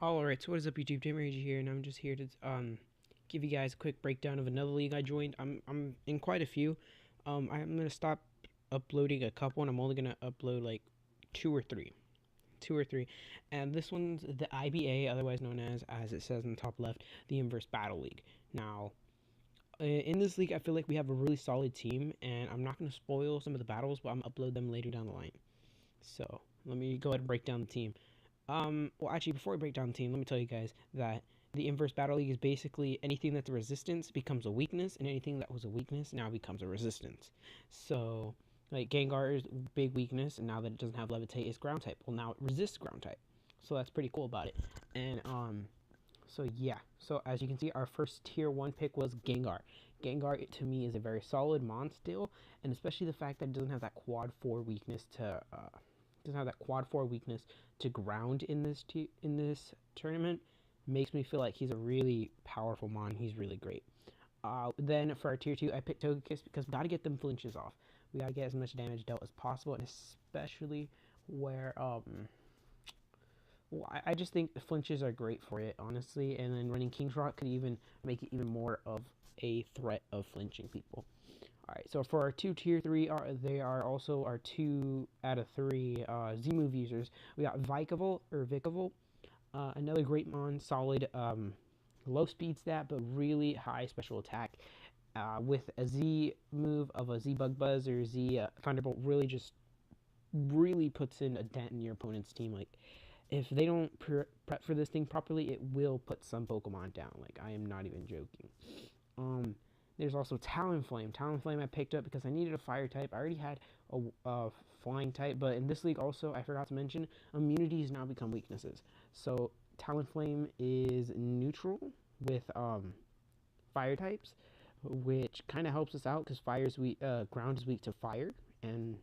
Alright, so what is up YouTube, Rage here, and I'm just here to give you guys a quick breakdown of another league I joined. I'm in quite a few. I'm gonna stop uploading a couple, and I'm only gonna upload like two or three. Two or three. And this one's the IBA, otherwise known as it says in the top left, the Inverse Battle League. Now, in this league, I feel like we have a really solid team, and I'm not gonna spoil some of the battles, but I'm gonna upload them later down the line. So, let me go ahead and break down the team. Well, actually, before I break down the team, let me tell you guys that the Inverse Battle League is basically anything that's a resistance becomes a weakness, and anything that was a weakness now becomes a resistance. So, like, Gengar's big weakness, and now that it doesn't have Levitate, is ground type. Well, now it resists ground type. So that's pretty cool about it. And, so yeah. So, as you can see, our first tier 1 pick was Gengar. Gengar, to me, is a very solid mon still, and especially the fact that it doesn't have that quad 4 weakness to ground in this tournament makes me feel like he's a really powerful mon. He's really great. Then for our tier 2, I picked Togekiss because we got to get them flinches off. We got to get as much damage dealt as possible, and especially where well, I just think the flinches are great for it, honestly. And then running King's Rock could even make it even more of a threat of flinching people. Alright, so for our two tier 3, they are also our 2 out of 3 Z-move users. We got Vikavolt, another great mon, solid low speed stat, but really high special attack. With a Z move of a Z Bug Buzz or Z Thunderbolt, really puts in a dent in your opponent's team. Like, if they don't prep for this thing properly, it will put some Pokemon down. Like, I am not even joking. There's also Talonflame. Talonflame I picked up because I needed a fire type. I already had a flying type, but in this league also, I forgot to mention, immunities now become weaknesses. So Talonflame is neutral with fire types, which kind of helps us out because ground is weak to fire, and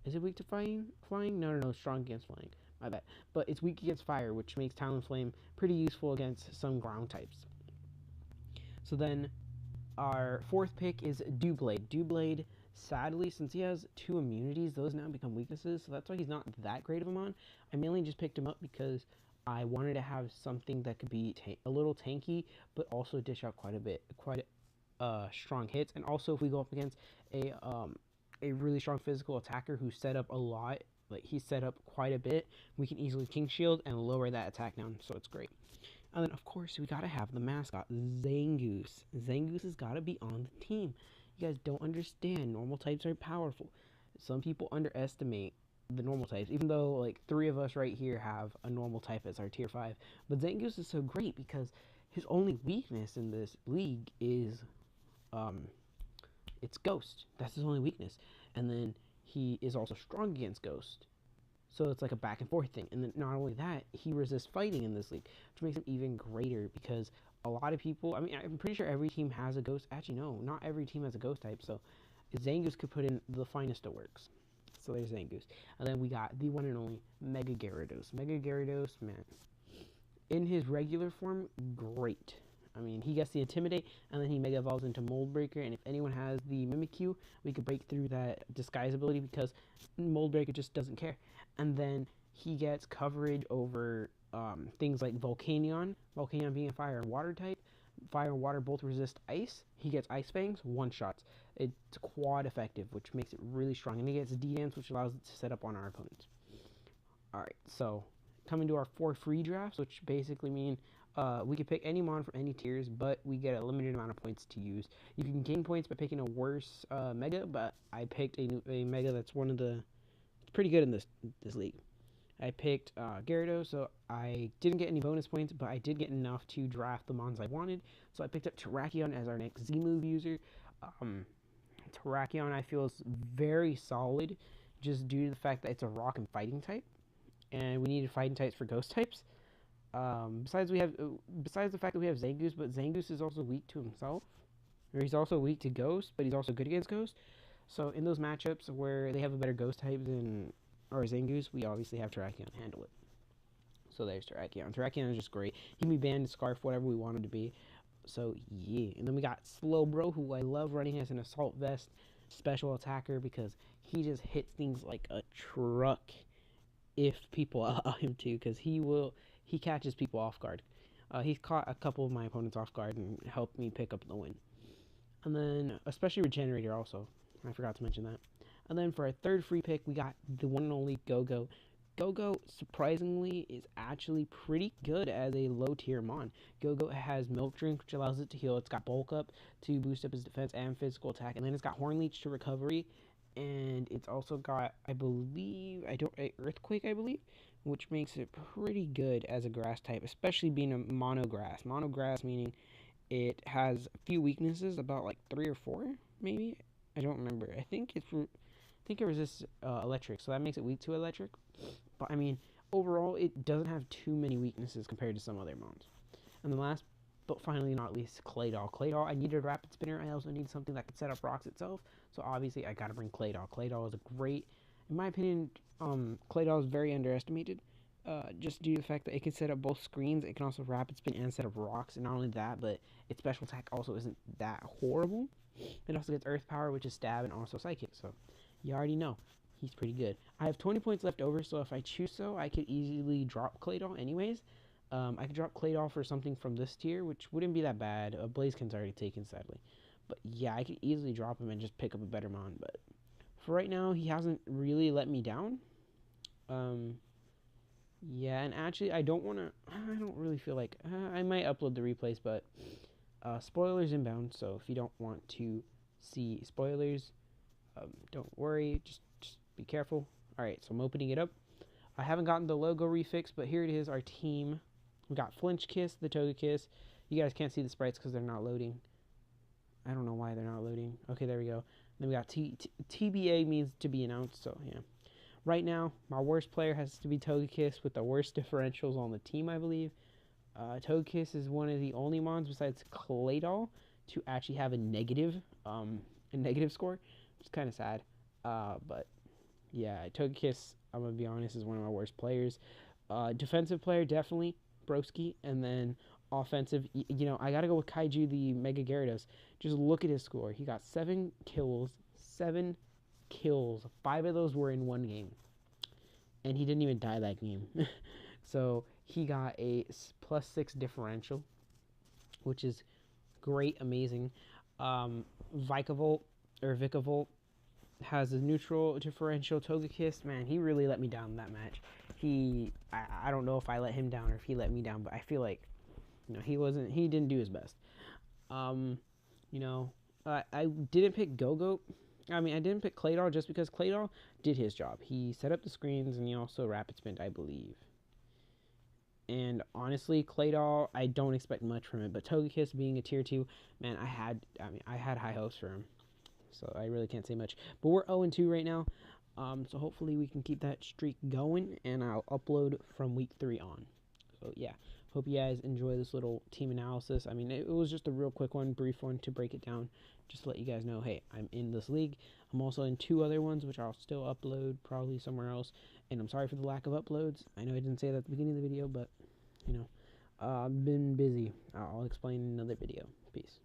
is it weak to flying? No, strong against flying. My bad. But it's weak against fire, which makes Talonflame pretty useful against some ground types. So then our fourth pick is Doublade. Doublade, sadly, since he has 2 immunities, those now become weaknesses, so that's why he's not that great of a mon. I mainly just picked him up because I wanted to have something that could be a little tanky, but also dish out quite strong hits. And also, if we go up against a really strong physical attacker who's set up a lot, like he's set up quite a bit, we can easily King Shield and lower that attack down, so it's great. And then, of course, we gotta have the mascot, Zangoose. Zangoose has gotta be on the team. You guys don't understand. Normal types are powerful. Some people underestimate the normal types, even though, like, 3 of us right here have a normal type as our tier 5. But Zangoose is so great because his only weakness in this league is, it's Ghost. That's his only weakness. And then he is also strong against Ghost. So it's like a back and forth thing. And then not only that, he resists fighting in this league, which makes him even greater because a lot of people, I mean, I'm pretty sure every team has a ghost. Actually, no, not every team has a ghost type. So Zangoose could put in the finest of works. So there's Zangoose. And then we got the one and only Mega Gyarados. Mega Gyarados, man, in his regular form, great. I mean, he gets the Intimidate, and then he Mega Evolves into Mold Breaker, and if anyone has the Mimikyu, we could break through that Disguise ability because Mold Breaker just doesn't care. And then he gets coverage over things like Volcanion. Volcanion being a fire and water type. Fire and water both resist ice. He gets Ice Fangs, one-shots. It's quad effective, which makes it really strong. And he gets D-Dance, which allows it to set up on our opponents. Alright, so coming to our 4 free drafts, which basically mean we can pick any mon from any tiers, but we get a limited amount of points to use. You can gain points by picking a worse Mega, but I picked a Mega that's pretty good in this league. I picked Gyarados, so I didn't get any bonus points, but I did get enough to draft the mons I wanted. So I picked up Terrakion as our next Z-move user. Terrakion, I feel, is very solid, just due to the fact that it's a rock and fighting type, and we needed fighting types for ghost types. Besides the fact that we have Zangoose, but Zangoose is also weak to himself, or he's also weak to Ghost, but he's also good against Ghost. So in those matchups where they have a better Ghost type than our Zangoose, we obviously have Terrakion handle it. So there's Terrakion. Terrakion is just great. He can be Band, Scarf, whatever we want him to be. So yeah, and then we got Slowbro, who I love running as an Assault Vest special attacker because he just hits things like a truck. if people allow him to, because he catches people off guard. He's caught a couple of my opponents off guard and helped me pick up the win. And then, especially Regenerator also. I forgot to mention that. And then for our third free pick, we got the one and only Go-Go. Go-Go, surprisingly, is actually pretty good as a low-tier mon. Go-Go has Milk Drink, which allows it to heal. It's got Bulk Up to boost up his defense and physical attack. And then it's got Horn Leech to recovery. And it's also got, I believe, Earthquake, I believe, which makes it pretty good as a grass type, especially being a mono grass. Mono grass meaning it has a few weaknesses, about like 3 or 4, maybe. I don't remember. I think it resists electric, so that makes it weak to electric. But I mean, overall, it doesn't have too many weaknesses compared to some other mons. And then last, but finally not least, Claydol. Claydol, I needed a Rapid Spinner. I also need something that could set up rocks itself. So obviously, I gotta bring Claydol. Claydol is a great, in my opinion, Claydol is very underestimated. Just due to the fact that it can set up both screens, it can also rapid spin and set up rocks, and not only that, but its special attack also isn't that horrible. It also gets Earth Power, which is Stab, and also Psychic, so you already know he's pretty good. I have 20 points left over, so if I choose so, I could easily drop Claydol anyways. I could drop Claydol for something from this tier, which wouldn't be that bad. Blaziken's already taken, sadly. But yeah, I could easily drop him and just pick up a better mon, but for right now, he hasn't really let me down. Yeah, and actually, I don't really feel like, I might upload the replays, but spoilers inbound, so if you don't want to see spoilers, don't worry, just be careful. Alright, so I'm opening it up. I haven't gotten the logo refixed, but here it is, our team. We got Flinch Kiss, the Togekiss. You guys can't see the sprites because they're not loading. I don't know why they're not loading. Okay, there we go. Then we got TBA means to be announced, so yeah. Right now, my worst player has to be Togekiss with the worst differentials on the team, I believe. Togekiss is one of the only mons besides Claydol to actually have a negative score, which is kind of sad. But yeah, Togekiss, I'm gonna be honest, is one of my worst players. Defensive player, definitely Broski, and then offensive, you know, I gotta go with Kaiju, the Mega Gyarados. Just look at his score. He got 7 kills, 7 kills. 5 of those were in one game, and he didn't even die that game. So he got a +6 differential, which is great, amazing. Vikavolt has a neutral differential. Togekiss, man, he really let me down in that match. I don't know if I let him down or if he let me down, but I feel like, you know, he didn't do his best. You know, I didn't pick Go-Go. I mean, I didn't pick Claydol just because Claydol did his job. He set up the screens, and he also rapid spinned, I believe. And honestly, Claydol, I don't expect much from it. But Togekiss being a tier 2, man, I had high hopes for him. So I really can't say much. But we're 0-2 right now. So hopefully we can keep that streak going, and I'll upload from week 3 on. So yeah, hope you guys enjoy this little team analysis. I mean, it was just a real quick one, brief one to break it down, just to let you guys know, hey, I'm in this league. I'm also in 2 other ones, which I'll still upload probably somewhere else. And I'm sorry for the lack of uploads. I know I didn't say that at the beginning of the video, but, you know, I've been busy. I'll explain in another video. Peace.